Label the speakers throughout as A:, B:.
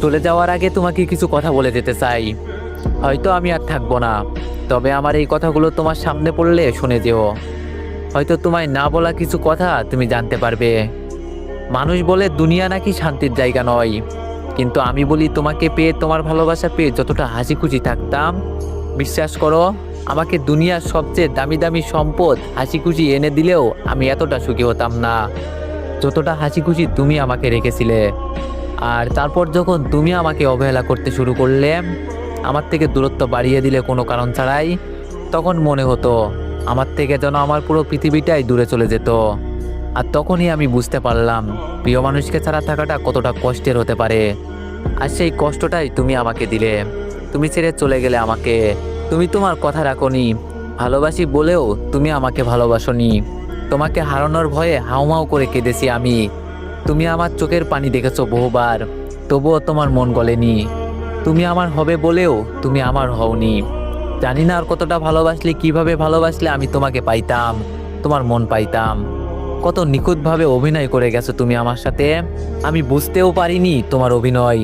A: চলে যাওয়ার আগে তোমাকে কিছু কথা বলে যেতে চাই। হয়তো আমি আর থাকবো না, তবে আমার এই কথাগুলো তোমার সামনে পড়লে শুনে যেও। হয়তো তোমায় না বলা কিছু কথা তুমি জানতে পারবে। মানুষ বলে দুনিয়া নাকি শান্তির জায়গা নয়, কিন্তু আমি বলি তোমাকে পেয়ে, তোমার ভালোবাসা পেয়ে যতটা হাসি খুশি থাকতাম, বিশ্বাস করো, আমাকে দুনিয়ার সবচেয়ে দামি দামি সম্পদ হাসি খুশি এনে দিলেও আমি এতটা সুখী হতাম না যতটা হাসি খুশি তুমি আমাকে রেখেছিলে। আর তারপর যখন তুমি আমাকে অবহেলা করতে শুরু করলে, আমার থেকে দূরত্ব বাড়িয়ে দিলে কোনো কারণ ছাড়াই, তখন মনে হতো আমার থেকে যেন আমার পুরো পৃথিবীটাই দূরে চলে যেত। আর তখনই আমি বুঝতে পারলাম প্রিয় মানুষকে ছাড়া থাকাটা কতটা কষ্টের হতে পারে। আর সেই কষ্টটাই তুমি আমাকে দিলে। তুমি ছেড়ে চলে গেলে আমাকে। তুমি তোমার কথা রাখোনি, ভালোবাসি বলেও তুমি আমাকে ভালোবাসোনি। তোমাকে হারানোর ভয়ে হাউমাউ করে কেঁদেছি আমি। তুমি আমার চোখের পানি দেখেছো বহুবার, তবুও তোমার মন গলেনি। তুমি আমার হবে বলেও তুমি আমার হওনি। জানি না আর কতটা ভালোবাসলে, কিভাবে ভালোবাসলে আমি তোমাকে পাইতাম, তোমার মন পাইতাম। কত নিখুঁতভাবে অভিনয় করে গেছো তুমি আমার সাথে, আমি বুঝতেও পারিনি তোমার অভিনয়।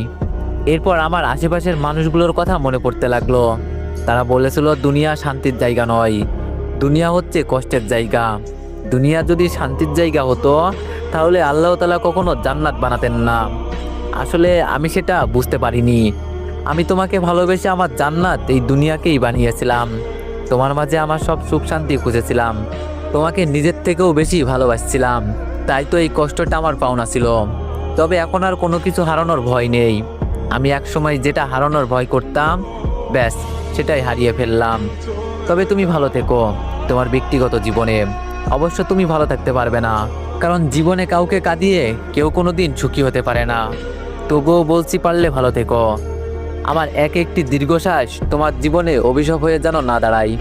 A: এরপর আমার আশেপাশের মানুষগুলোর কথা মনে পড়তে লাগলো। তারা বলেছিল দুনিয়া শান্তির জায়গা নয়, দুনিয়া হচ্ছে কষ্টের জায়গা। দুনিয়া যদি শান্তির জায়গা হতো তাহলে আল্লাহ তাআলা কখনো জান্নাত বানাতেন না। আসলে আমি সেটা বুঝতে পারিনি। আমি তোমাকে ভালোবেসে আমার জান্নাত এই দুনিয়াকেই বানিয়েছিলাম। তোমার মাঝে আমার সব সুখ শান্তি খুঁজেছিলাম, তোমাকে নিজের থেকেও বেশি ভালোবাসছিলাম। তাই তো এই কষ্টটা আমার পাওনা ছিল। তবে এখন আর কোনো কিছু হারানোর ভয় নেই। আমি একসময় যেটা হারানোর ভয় করতাম, ব্যাস সেটাই হারিয়ে ফেললাম। তবে তুমি ভালো থেকো তোমার ব্যক্তিগত জীবনে। অবশ্য তুমি ভালো থাকতে পারবে না, কারণ জীবনে কাউকে কাঁদিয়ে কেউ কোনোদিন সুখী হতে পারে না। তবুও বলছি, পারলে ভালো থেকো। আমার এক একটি দীর্ঘশ্বাস তোমার জীবনে অভিশাপ হয়ে যেন না দাঁড়ায়।